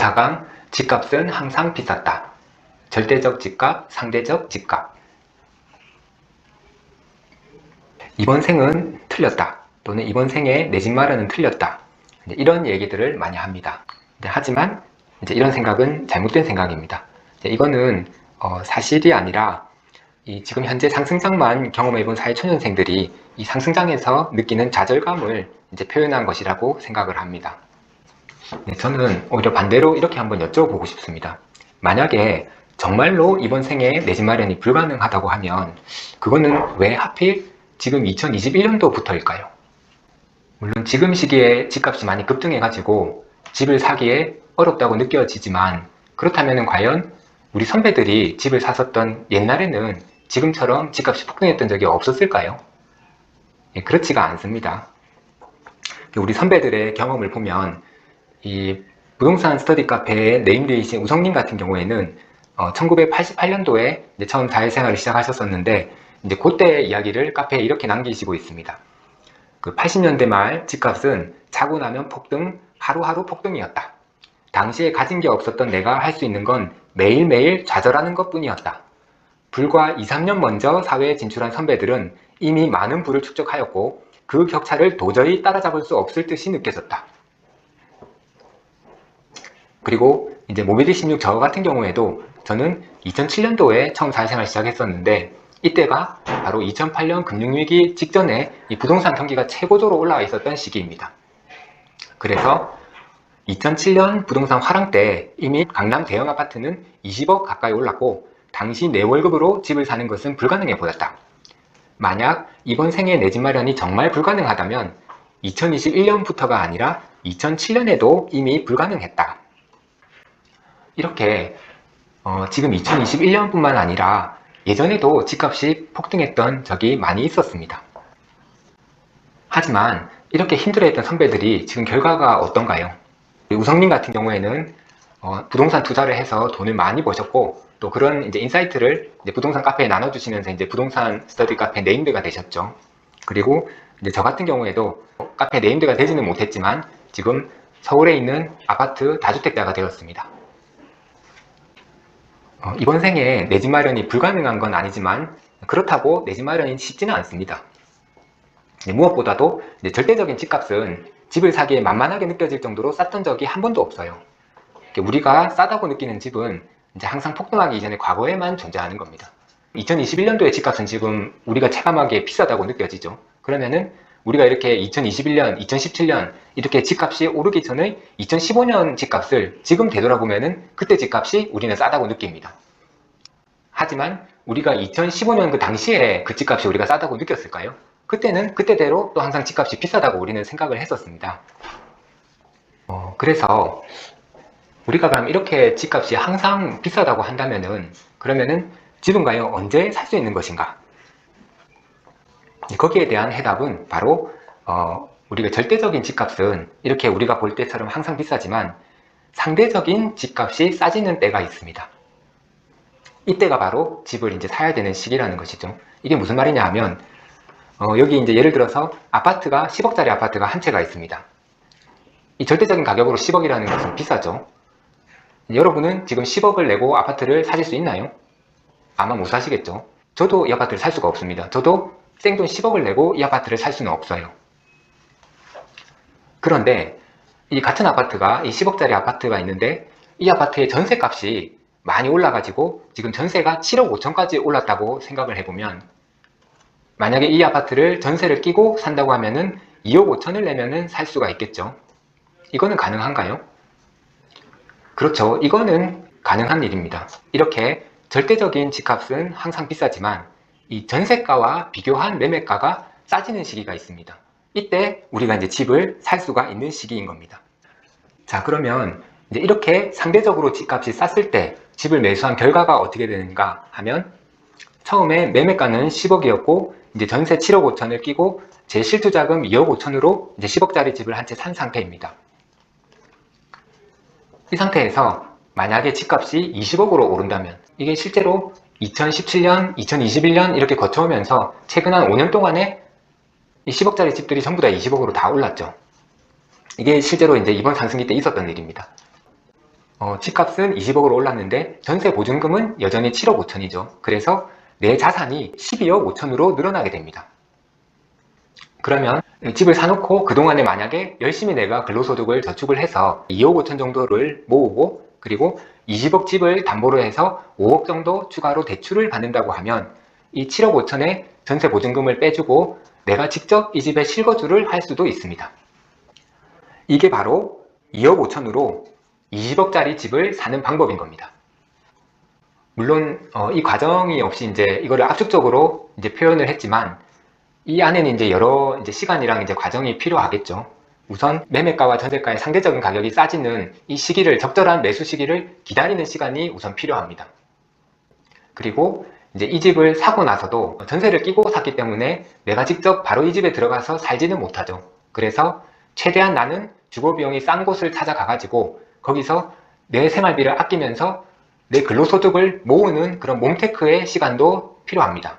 제4강 집값은 항상 비쌌다. 절대적 집값, 상대적 집값. 이번 생은 틀렸다. 또는 이번 생에 내 집 마련은 틀렸다. 이런 얘기들을 많이 합니다. 하지만 이런 생각은 잘못된 생각입니다. 이거는 사실이 아니라 지금 현재 상승장만 경험해본 사회초년생들이 이 상승장에서 느끼는 좌절감을 표현한 것이라고 생각을 합니다. 저는 오히려 반대로 이렇게 한번 여쭤보고 싶습니다. 만약에 정말로 이번 생에 내 집 마련이 불가능하다고 하면 그거는 왜 하필 지금 2021년도부터일까요? 물론 지금 시기에 집값이 많이 급등해가지고 집을 사기에 어렵다고 느껴지지만 그렇다면 과연 우리 선배들이 집을 샀었던 옛날에는 지금처럼 집값이 폭등했던 적이 없었을까요? 그렇지가 않습니다. 우리 선배들의 경험을 보면 이 부동산 스터디 카페의 네임드이신 우성님 같은 경우에는 1988년도에 처음 사회생활을 시작하셨었는데 그때 이야기를 카페에 이렇게 남기시고 있습니다. 그 80년대 말 집값은 자고 나면 폭등, 하루하루 폭등이었다. 당시에 가진 게 없었던 내가 할 수 있는 건 매일매일 좌절하는 것 뿐이었다. 불과 2, 3년 먼저 사회에 진출한 선배들은 이미 많은 부를 축적하였고 그 격차를 도저히 따라잡을 수 없을 듯이 느껴졌다. 그리고 이제 모비디 16 저 같은 경우에도 저는 2007년도에 처음 사회생활 시작했었는데 이때가 바로 2008년 금융위기 직전에 이 부동산 경기가 최고조로 올라와 있었던 시기입니다. 그래서 2007년 부동산 화랑 때 이미 강남 대형 아파트는 20억 가까이 올랐고 당시 내 월급으로 집을 사는 것은 불가능해 보였다. 만약 이번 생에 내 집 마련이 정말 불가능하다면 2021년부터가 아니라 2007년에도 이미 불가능했다. 이렇게 지금 2021년뿐만 아니라 예전에도 집값이 폭등했던 적이 많이 있었습니다. 하지만 이렇게 힘들어했던 선배들이 지금 결과가 어떤가요? 우성님 같은 경우에는 부동산 투자를 해서 돈을 많이 버셨고 또 그런 인사이트를 부동산 카페에 나눠주시면서 부동산 스터디 카페 네임드가 되셨죠. 그리고 저 같은 경우에도 카페 네임드가 되지는 못했지만 지금 서울에 있는 아파트 다주택자가 되었습니다. 이번 생에 내 집 마련이 불가능한 건 아니지만 그렇다고 내 집 마련이 쉽지는 않습니다. 무엇보다도 절대적인 집값은 집을 사기에 만만하게 느껴질 정도로 쌌던 적이 한 번도 없어요. 우리가 싸다고 느끼는 집은 항상 폭등하기 이전에 과거에만 존재하는 겁니다. 2021년도의 집값은 지금 우리가 체감하기에 비싸다고 느껴지죠. 그러면은 우리가 이렇게 2021년, 2017년 이렇게 집값이 오르기 전의 2015년 집값을 지금 되돌아보면은 그때 집값이 우리는 싸다고 느낍니다. 하지만 우리가 2015년 그 당시에 그 집값이 우리가 싸다고 느꼈을까요? 그때는 그때대로 또 항상 집값이 비싸다고 우리는 생각을 했었습니다. 그래서 우리가 그럼 이렇게 집값이 항상 비싸다고 한다면은 그러면은 집은 과연 언제 살 수 있는 것인가? 거기에 대한 해답은 바로 우리가 절대적인 집값은 이렇게 우리가 볼 때처럼 항상 비싸지만 상대적인 집값이 싸지는 때가 있습니다. 이때가 바로 집을 사야 되는 시기라는 것이죠. 이게 무슨 말이냐 하면 여기 예를 들어서 아파트가 10억짜리 아파트가 한 채가 있습니다. 이 절대적인 가격으로 10억이라는 것은 비싸죠. 여러분은 지금 10억을 내고 아파트를 사실 수 있나요? 아마 못 사시겠죠. 저도 이 아파트를 살 수가 없습니다. 저도 생돈 10억을 내고 이 아파트를 살 수는 없어요. 그런데 이 같은 아파트가 이 10억짜리 아파트가 있는데 이 아파트의 전세값이 많이 올라가지고 지금 전세가 7억 5천까지 올랐다고 생각을 해보면 만약에 이 아파트를 전세를 끼고 산다고 하면은 2억 5천을 내면은 살 수가 있겠죠. 이거는 가능한가요? 그렇죠. 이거는 가능한 일입니다. 이렇게 절대적인 집값은 항상 비싸지만 이 전세가와 비교한 매매가가 싸지는 시기가 있습니다. 이때 우리가 집을 살 수가 있는 시기인 겁니다. 자, 그러면 이렇게 상대적으로 집값이 쌌을 때 집을 매수한 결과가 어떻게 되는가 하면 처음에 매매가는 10억이었고 전세 7억 5천을 끼고 제 실투자금 2억 5천으로 10억짜리 집을 한 채 산 상태입니다. 이 상태에서 만약에 집값이 20억으로 오른다면 이게 실제로 2017년, 2021년 이렇게 거쳐오면서 최근 한 5년 동안에 이 10억짜리 집들이 전부 다 20억으로 다 올랐죠. 이게 실제로 이번 상승기 때 있었던 일입니다. 집값은 20억으로 올랐는데 전세 보증금은 여전히 7억 5천이죠. 그래서 내 자산이 12억 5천으로 늘어나게 됩니다. 그러면 집을 사놓고 그동안에 만약에 열심히 내가 근로소득을 저축을 해서 2억 5천 정도를 모으고 그리고 20억 집을 담보로 해서 5억 정도 추가로 대출을 받는다고 하면 이 7억 5천의 전세 보증금을 빼주고 내가 직접 이 집에 실거주를 할 수도 있습니다. 이게 바로 2억 5천으로 20억짜리 집을 사는 방법인 겁니다. 물론 이 과정이 없이 이제 이거를 압축적으로 이제 표현을 했지만 이 안에는 이제 여러 이제 시간이랑 이제 과정이 필요하겠죠. 우선 매매가와 전세가의 상대적인 가격이 싸지는 이 시기를 적절한 매수 시기를 기다리는 시간이 우선 필요합니다. 그리고 이제 이 집을 사고 나서도 전세를 끼고 샀기 때문에 내가 직접 바로 이 집에 들어가서 살지는 못하죠. 그래서 최대한 나는 주거비용이 싼 곳을 찾아가 가지고 거기서 내 생활비를 아끼면서 내 근로소득을 모으는 그런 몸테크의 시간도 필요합니다.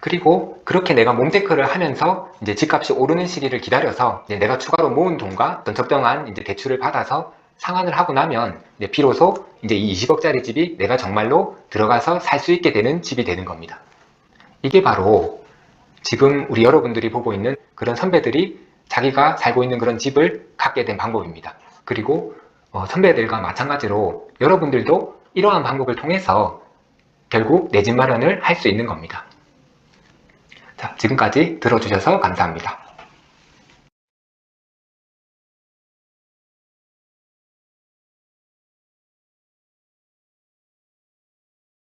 그리고 그렇게 내가 몸테크를 하면서 이제 집값이 오르는 시기를 기다려서 이제 내가 추가로 모은 돈과 어떤 적정한 이제 대출을 받아서 상환을 하고 나면 이제 비로소 이제 이 20억짜리 집이 내가 정말로 들어가서 살 수 있게 되는 집이 되는 겁니다. 이게 바로 지금 우리 여러분들이 보고 있는 그런 선배들이 자기가 살고 있는 그런 집을 갖게 된 방법입니다. 그리고 선배들과 마찬가지로 여러분들도 이러한 방법을 통해서 결국 내 집 마련을 할 수 있는 겁니다. 자, 지금까지 들어주셔서 감사합니다.